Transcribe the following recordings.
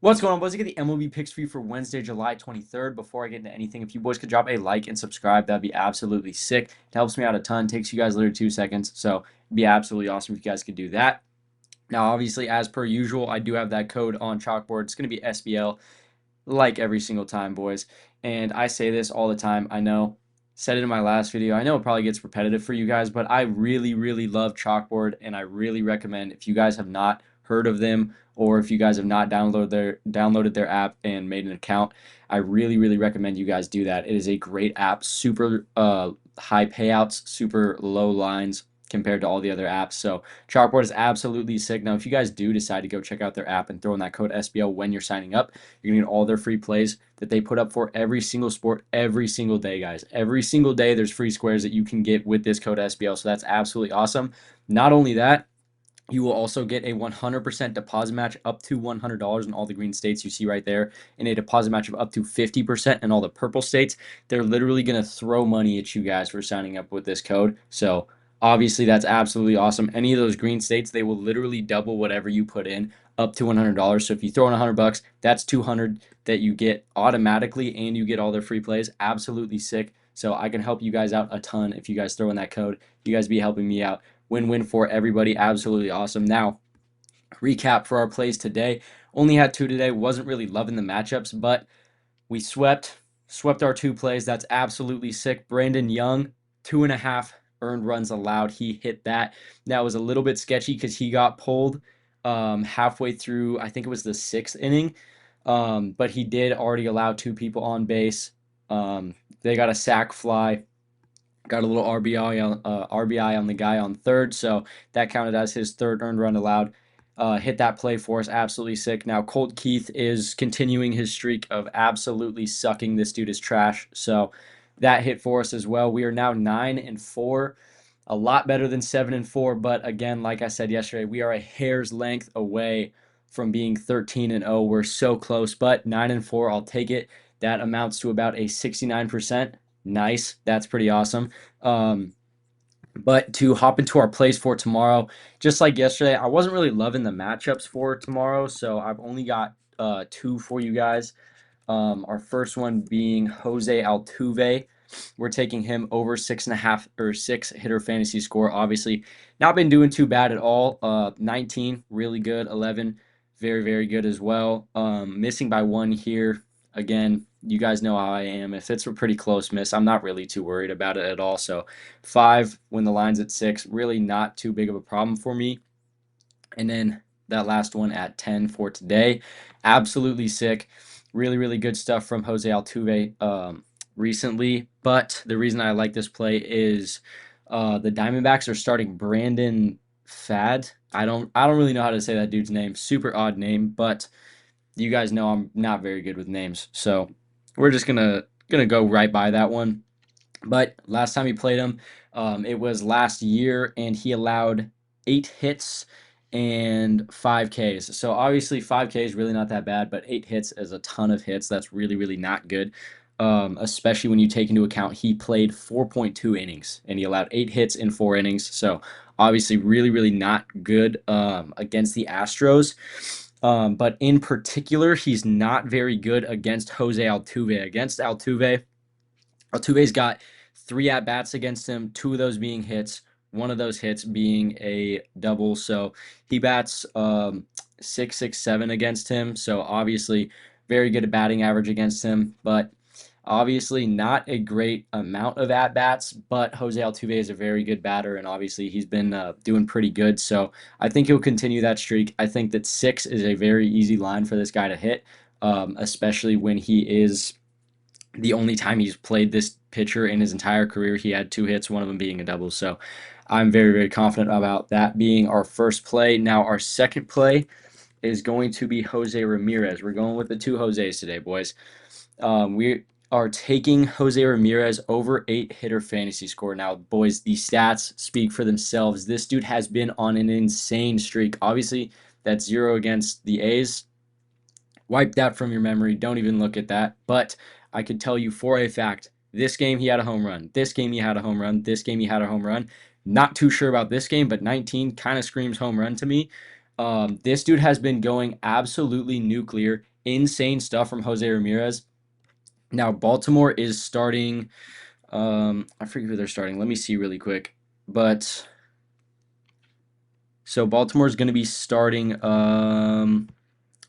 What's going on, boys? I get the MLB picks for you for Wednesday, July 23rd. Before I get into anything, if you boys could drop a like and subscribe, that'd be absolutely sick. It helps me out a ton. Takes you guys literally 2 seconds. So it'd be absolutely awesome if you guys could do that. Now, obviously, as per usual, I do have that code on chalkboard. It's going to be SBL like every single time, boys. And I say this all the time. I know, said it in my last video. I know it probably gets repetitive for you guys, but I really, really love Chalkboard, and I really recommend if you guys have not heard of them or if you guys have not downloaded their app and made an account, I really, really recommend you guys do that. It is a great app, super high payouts, super low lines compared to all the other apps. So Chalkboard is absolutely sick. Now, if you guys do decide to go check out their app and throw in that code SBL when you're signing up, you're gonna get all their free plays that they put up for every single sport, every single day, guys. Every single day, there's free squares that you can get with this code SBL. So that's absolutely awesome. Not only that, you will also get a 100% deposit match up to $100 in all the green states you see right there, and a deposit match of up to 50% in all the purple states. They're literally going to throw money at you guys for signing up with this code. So obviously that's absolutely awesome. Any of those green states, they will literally double whatever you put in up to $100. So if you throw in $100, that's 200 that you get automatically, and you get all their free plays. Absolutely sick. So I can help you guys out a ton if you guys throw in that code. You guys be helping me out. Win-win for everybody. Absolutely awesome. Now, recap for our plays today. Only had two today. Wasn't really loving the matchups, but we swept our two plays. That's absolutely sick. Brandon Young, 2.5 earned runs allowed. He hit that. That was a little bit sketchy because he got pulled halfway through. I think it was the 6th inning, but he did already allow two people on base. They got a sac fly. Got a little RBI on the guy on third, so that counted as his third earned run allowed. Hit that play for us, absolutely sick. Now Colt Keith is continuing his streak of absolutely sucking. This dude is trash, so that hit for us as well. We are now 9-4, a lot better than 7-4. But again, like I said yesterday, we are a hair's length away from being 13-0. We're so close, but 9-4, I'll take it. That amounts to about a 69%. Nice. That's pretty awesome. Um, but to hop into our plays for tomorrow, just like yesterday, I wasn't really loving the matchups for tomorrow, so I've only got two for you guys. Our first one being Jose Altuve. We're taking him over 6.5 or 6 hitter fantasy score. Obviously, not been doing too bad at all. 19, really good. 11, very, very good as well. Missing by one here. Again, you guys know how I am. If it's a pretty close miss, I'm not really too worried about it at all. So 5 when the line's at 6, really not too big of a problem for me. And then that last one at 10 for today. Absolutely sick. Really, really good stuff from Jose Altuve recently. But the reason I like this play is the Diamondbacks are starting Brandon Fad. I don't really know how to say that dude's name. Super odd name, but you guys know I'm not very good with names. So we're just gonna go right by that one. But last time he played him, it was last year, and he allowed 8 hits and 5 Ks. So obviously 5 Ks is really not that bad, but 8 hits is a ton of hits. That's really, really not good. Especially when you take into account he played 4.2 innings and he allowed 8 hits in 4 innings. So obviously really, really not good against the Astros. But in particular, he's not very good against Jose Altuve. Against Altuve, Altuve's got 3 at-bats against him, 2 of those being hits, one of those hits being a double. So he bats 6.67 against him. So obviously very good at batting average against him, but obviously not a great amount of at-bats. But Jose Altuve is a very good batter, and obviously he's been doing pretty good. So I think he'll continue that streak. I think that 6 is a very easy line for this guy to hit, especially when he is the only time he's played this pitcher in his entire career. He had 2 hits, one of them being a double. So I'm very, very confident about that being our first play. Now, our second play is going to be Jose Ramirez. We're going with the two Jose's today, boys. We are taking Jose Ramirez over 8 hitter fantasy score. Now, boys, the stats speak for themselves. This dude has been on an insane streak. Obviously, that's 0 against the A's. Wipe that from your memory. Don't even look at that. But I could tell you for a fact, this game he had a home run. This game he had a home run. This game he had a home run. Not too sure about this game, but 19 kind of screams home run to me. This dude has been going absolutely nuclear, insane stuff from Jose Ramirez. Now Baltimore is starting. I forget who they're starting. Let me see really quick. But so Baltimore is going to be starting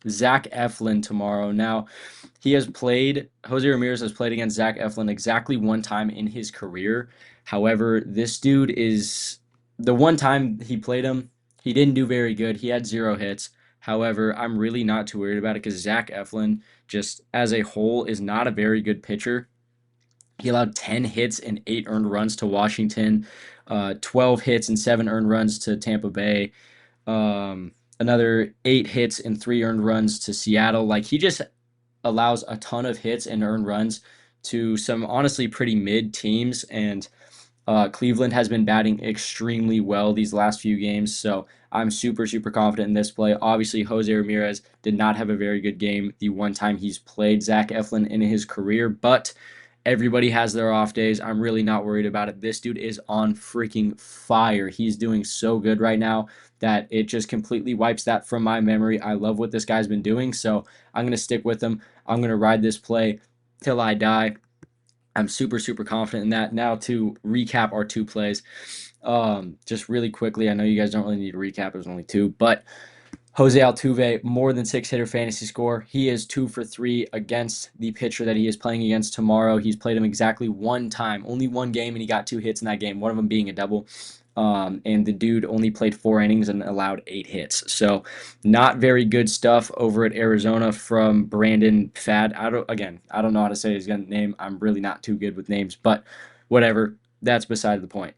Zach Eflin tomorrow. Now, Jose Ramirez has played against Zach Eflin exactly one time in his career. However, this dude is, the one time he played him, he didn't do very good. He had 0 hits. However, I'm really not too worried about it because Zach Eflin, just as a whole, is not a very good pitcher. He allowed 10 hits and 8 earned runs to Washington, 12 hits and 7 earned runs to Tampa Bay, another 8 hits and 3 earned runs to Seattle. Like, he just allows a ton of hits and earned runs to some honestly pretty mid teams. And Cleveland has been batting extremely well these last few games. So I'm super, super confident in this play. Obviously, Jose Ramirez did not have a very good game the one time he's played Zach Eflin in his career, but everybody has their off days. I'm really not worried about it. This dude is on freaking fire. He's doing so good right now that it just completely wipes that from my memory. I love what this guy's been doing, so I'm going to stick with him. I'm going to ride this play till I die. I'm super, super confident in that. Now to recap our two plays, just really quickly. I know you guys don't really need to recap. It was only two, but Jose Altuve, more than 6 hitter fantasy score. He is 2 for 3 against the pitcher that he is playing against tomorrow. He's played him exactly one time, only one game, and he got 2 hits in that game, one of them being a double. And the dude only played 4 innings and allowed 8 hits. So not very good stuff over at Arizona from Brandon Fad. I don't know how to say his name. I'm really not too good with names, but whatever. That's beside the point.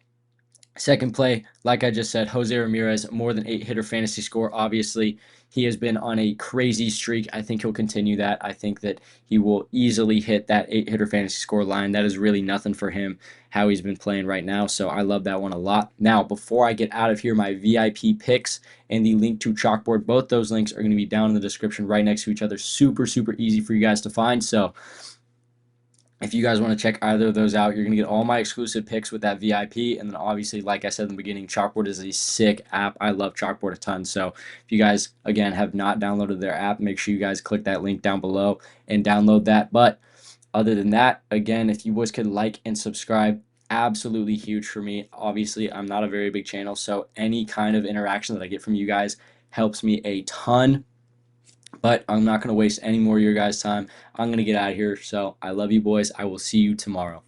Second play, like I just said, Jose Ramirez, more than 8 hitter fantasy score. Obviously, he has been on a crazy streak. I think he'll continue that. I think that he will easily hit that 8 hitter fantasy score line. That is really nothing for him, how he's been playing right now. So I love that one a lot. Now, before I get out of here, my VIP picks and the link to Chalkboard, both those links are going to be down in the description right next to each other. Super, super easy for you guys to find. So if you guys want to check either of those out, you're going to get all my exclusive picks with that VIP. And then obviously, like I said in the beginning, Chalkboard is a sick app. I love Chalkboard a ton. So if you guys, again, have not downloaded their app, make sure you guys click that link down below and download that. But other than that, again, if you boys could like and subscribe, absolutely huge for me. Obviously, I'm not a very big channel, so any kind of interaction that I get from you guys helps me a ton. But I'm not going to waste any more of your guys' time. I'm going to get out of here. So I love you boys. I will see you tomorrow.